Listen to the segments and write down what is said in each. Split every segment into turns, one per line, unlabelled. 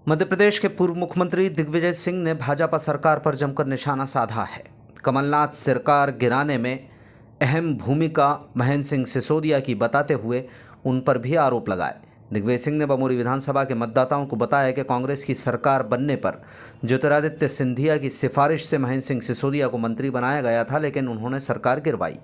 मध्य प्रदेश के पूर्व मुख्यमंत्री दिग्विजय सिंह ने भाजपा सरकार पर जमकर निशाना साधा है। कमलनाथ सरकार गिराने में अहम भूमिका महेंद्र सिंह सिसोदिया की बताते हुए उन पर भी आरोप लगाए। दिग्विजय सिंह ने बमोरी विधानसभा के मतदाताओं को बताया कि कांग्रेस की सरकार बनने पर ज्योतिरादित्य सिंधिया की सिफारिश से महेंद्र सिंह सिसोदिया को मंत्री बनाया गया था, लेकिन उन्होंने सरकार गिरवाई।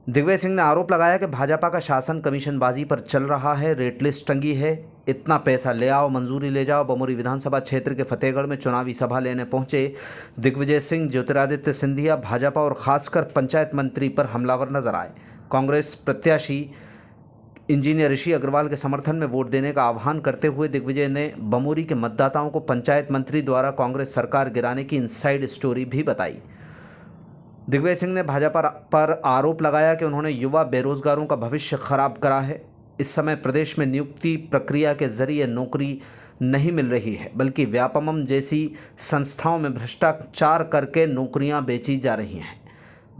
दिग्विजय सिंह ने आरोप लगाया कि भाजपा का शासन कमीशनबाजी पर चल रहा है, रेट लिस्ट टंगी है, इतना पैसा ले आओ, मंजूरी ले जाओ। बमोरी विधानसभा क्षेत्र के फतेहगढ़ में चुनावी सभा लेने पहुंचे दिग्विजय सिंह ज्योतिरादित्य सिंधिया भाजपा और खासकर पंचायत मंत्री पर हमलावर नजर आए। कांग्रेस प्रत्याशी इंजीनियर ऋषि अग्रवाल के समर्थन में वोट देने का आह्वान करते हुए दिग्विजय ने बमोरी के मतदाताओं को पंचायत मंत्री द्वारा कांग्रेस सरकार गिराने की इनसाइड स्टोरी भी बताई। दिग्विजय सिंह ने भाजपा पर आरोप लगाया कि उन्होंने युवा बेरोजगारों का भविष्य खराब करा है। इस समय प्रदेश में नियुक्ति प्रक्रिया के जरिए नौकरी नहीं मिल रही है, बल्कि व्यापमं जैसी संस्थाओं में भ्रष्टाचार करके नौकरियां बेची जा रही हैं।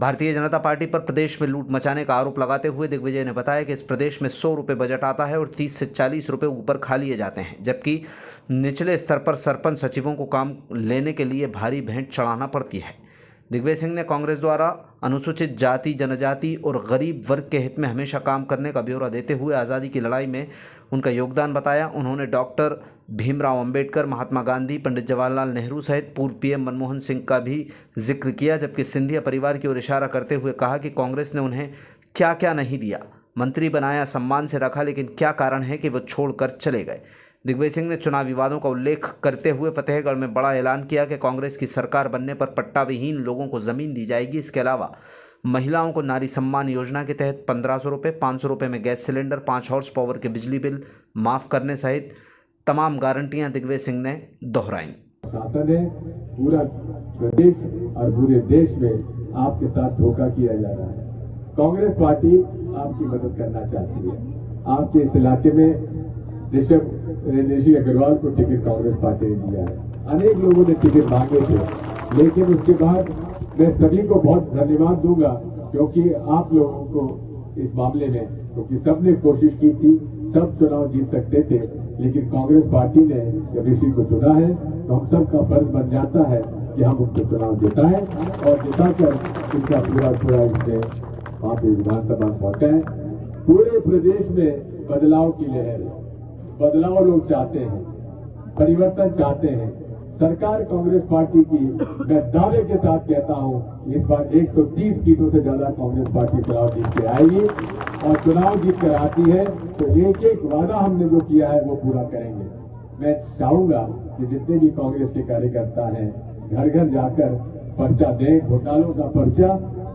भारतीय जनता पार्टी पर प्रदेश में लूट मचाने का आरोप लगाते हुए दिग्विजय ने बताया कि इस प्रदेश में 100 रुपये बजट आता है और 30 से 40 रुपये ऊपर खा लिए जाते हैं, जबकि निचले स्तर पर सरपंच सचिवों को काम लेने के लिए भारी भेंट चढ़ाना पड़ती है। दिग्विजय सिंह ने कांग्रेस द्वारा अनुसूचित जाति, जनजाति और गरीब वर्ग के हित में हमेशा काम करने का ब्यौरा देते हुए आज़ादी की लड़ाई में उनका योगदान बताया। उन्होंने डॉक्टर भीमराव अंबेडकर, महात्मा गांधी, पंडित जवाहरलाल नेहरू सहित पूर्व पीएम मनमोहन सिंह का भी जिक्र किया, जबकि सिंधिया परिवार की ओर इशारा करते हुए कहा कि कांग्रेस ने उन्हें क्या क्या नहीं दिया। मंत्री बनाया, सम्मान से रखा, लेकिन क्या कारण है कि वो छोड़कर चले गए। दिग्विजय सिंह ने चुनाव विवादों का उल्लेख करते हुए फतेहगढ़ में बड़ा ऐलान किया कि कांग्रेस की सरकार बनने पर पट्टा विहीन लोगों को ज़मीन दी जाएगी। इसके अलावा महिलाओं को नारी सम्मान योजना के तहत 1500 रुपये, 500 रुपये में गैस सिलेंडर, 5 हॉर्स पावर के बिजली बिल माफ़ करने सहित तमाम गारंटियां दिग्विजय सिंह ने दोहराई।
शासन है, पूरा प्रदेश और पूरे देश में आपके साथ धोखा किया जा रहा है। कांग्रेस पार्टी आपकी मदद करना चाहती है। आपके इस इलाके में ऋषि अग्रवाल को टिकट कांग्रेस पार्टी ने दिया है। अनेक लोगों ने टिकट मांगे थे, लेकिन उसके बाद मैं सभी को बहुत धन्यवाद दूंगा, क्योंकि आप लोगों को इस मामले में, क्योंकि सबने कोशिश की थी, सब चुनाव जीत सकते थे, लेकिन कांग्रेस पार्टी ने जब ऋषि को चुना है तो हम सबका फर्ज बन जाता है कि हम उनको चुनाव जिताएं और जिताकर इनका पूरा इससे वहां पे विधानसभा पहुंचाएं। पूरे प्रदेश में बदलाव की लहर है, बदलाव लोग चाहते हैं, परिवर्तन चाहते हैं। सरकार कांग्रेस पार्टी की, मैं दावे के साथ कहता हूं, इस बार 130 सीटों से ज्यादा कांग्रेस पार्टी चुनाव जीत के आएगी और चुनाव जीत कर आती है तो एक एक वादा हमने जो किया है वो पूरा करेंगे। मैं चाहूंगा कि जितने भी कांग्रेस के कार्यकर्ता हैं घर घर जाकर पर्चा दें, घोटालों का पर्चा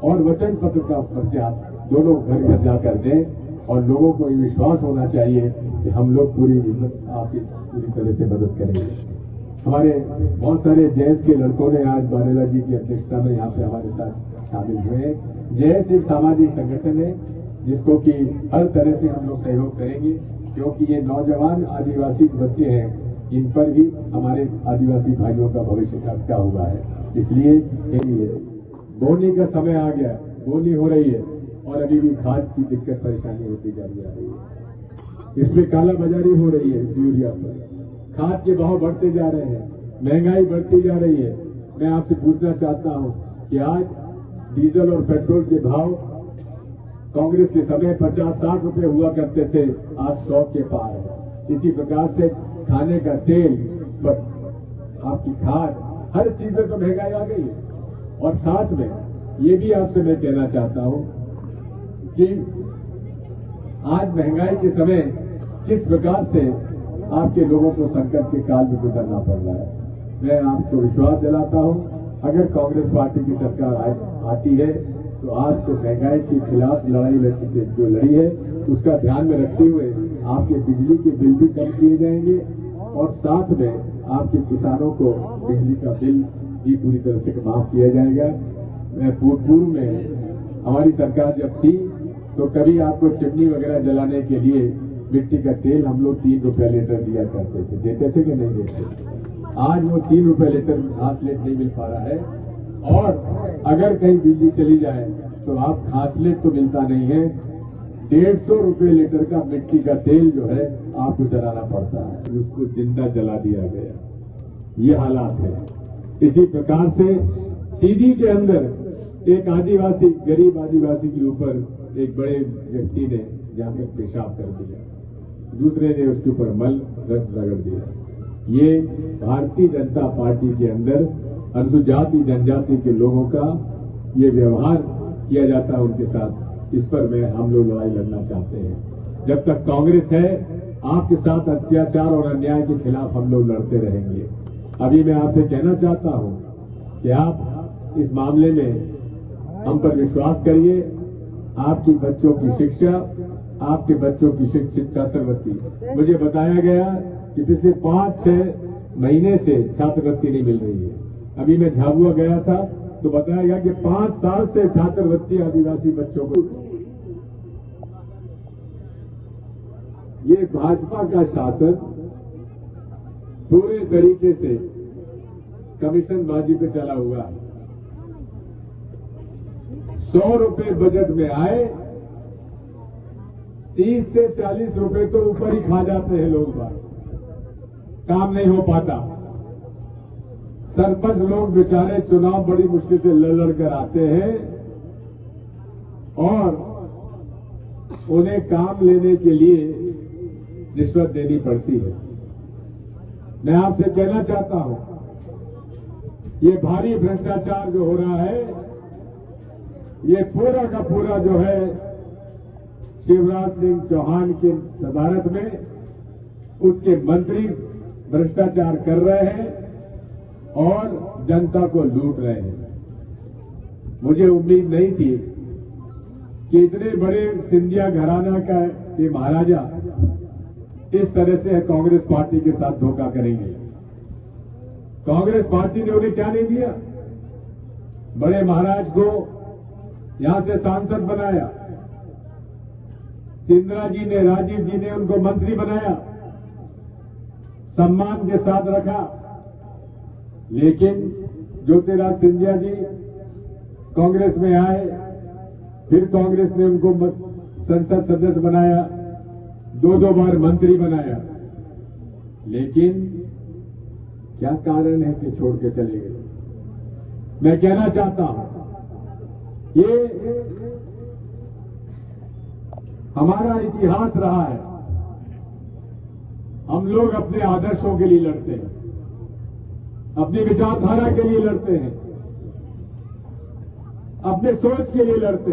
और वचन पत्र का पर्चा दोनों घर घर जाकर दें, और लोगों को ये विश्वास होना चाहिए कि हम लोग पूरी आपकी पूरी तरह से मदद करेंगे। हमारे बहुत सारे जेएस के लड़कों ने आज वाडेला जी की अध्यक्षता में यहाँ पे हमारे साथ शामिल हुए। जेएस एक सामाजिक संगठन है जिसको कि हर तरह से हम लोग सहयोग करेंगे, क्योंकि ये नौजवान आदिवासी बच्चे हैं, इन पर भी हमारे आदिवासी भाइयों का भविष्य अटका हुआ है। इसलिए बोनी का समय आ गया, बोनी हो रही है और अभी भी खाद की दिक्कत परेशानी होती जा रही है। इसमें काला बाजारी हो रही है यूरिया पर, खाद के भाव बढ़ते जा रहे हैं, महंगाई बढ़ती जा रही है। मैं आपसे पूछना चाहता हूं कि आज डीजल और पेट्रोल के भाव कांग्रेस के समय 50-60 रुपए हुआ करते थे, आज 100 के पार है। इसी प्रकार से खाने का तेल पर आपकी खाद, हर चीज में तो महंगाई आ गई है। और साथ में ये भी आपसे मैं कहना चाहता हूं कि आज महंगाई के समय किस प्रकार से आपके लोगों को संकट के काल में गुजरना पड़ रहा है। मैं आपको विश्वास दिलाता हूं, अगर कांग्रेस पार्टी की सरकार आती है तो आज तो महंगाई के खिलाफ लड़ाई जो लड़ी है उसका ध्यान में रखते हुए आपके बिजली के बिल भी कम किए जाएंगे और साथ में आपके किसानों को बिजली का बिल भी पूरी तरह से माफ किया जाएगा। मैं पूर्व में हमारी सरकार जब थी तो कभी आपको चिमनी वगैरह जलाने के लिए मिट्टी का तेल हम लोग 3 रुपए लीटर दिया करते थे, देते थे कि नहीं देते। आज वो 3 रुपए लीटर घासलेट नहीं मिल पा रहा है, और अगर कहीं बिजली चली जाए तो आप घासलेट तो मिलता नहीं है, 150 रुपए लीटर का मिट्टी का तेल जो है आपको जलाना पड़ता है, उसको जिंदा जला दिया गया। ये हालात है। इसी प्रकार से सीधी के अंदर एक आदिवासी, गरीब आदिवासी के ऊपर एक बड़े व्यक्ति ने जाकर पेशाब कर दिया, दूसरे ने उसके ऊपर मल रगड़ दिया। ये भारतीय जनता पार्टी के अंदर अनुसूचित जनजाति के लोगों का ये व्यवहार किया जाता है उनके साथ। इस पर हम लोग लड़ाई लड़ना चाहते हैं। जब तक कांग्रेस है, आपके साथ अत्याचार और अन्याय के खिलाफ हम लोग लड़ते रहेंगे। अभी मैं आपसे कहना चाहता हूं कि आप इस मामले में हम पर विश्वास करिए। आपकी बच्चों की शिक्षा, आपके बच्चों की शिक्षित छात्रवृत्ति, मुझे बताया गया कि पिछले 5-6 महीने से छात्रवृत्ति नहीं मिल रही है। अभी मैं झाबुआ गया था तो बताया गया कि 5 साल से छात्रवृत्ति आदिवासी बच्चों को। ये भाजपा का शासन पूरे तरीके से कमीशनबाजी पे चला हुआ है। 100 रुपए बजट में आए, 30 से 40 रुपए तो ऊपर ही खा जाते हैं लोग बात, काम नहीं हो पाता। सरपंच लोग बेचारे चुनाव बड़ी मुश्किल से लड़ कर आते हैं और उन्हें काम लेने के लिए रिश्वत देनी पड़ती है। मैं आपसे कहना चाहता हूं, ये भारी भ्रष्टाचार जो हो रहा है, ये पूरा का पूरा जो है शिवराज सिंह चौहान की सदारत में उसके मंत्री भ्रष्टाचार कर रहे हैं और जनता को लूट रहे हैं। मुझे उम्मीद नहीं थी कि इतने बड़े सिंधिया घराना का ये महाराजा इस तरह से कांग्रेस पार्टी के साथ धोखा करेंगे। कांग्रेस पार्टी ने उन्हें क्या नहीं दिया? बड़े महाराज को यहां से सांसद बनाया, इंदिरा जी ने, राजीव जी ने उनको मंत्री बनाया, सम्मान के साथ रखा। लेकिन ज्योतिराज सिंधिया जी कांग्रेस में आए, फिर कांग्रेस ने उनको संसद सदस्य बनाया, 2 बार मंत्री बनाया। लेकिन क्या कारण है कि छोड़ के चले गए? मैं कहना चाहता हूं, ये हमारा इतिहास रहा है। हम लोग अपने आदर्शों के लिए लड़ते हैं, अपनी विचारधारा के लिए लड़ते हैं, अपने सोच के लिए लड़ते हैं।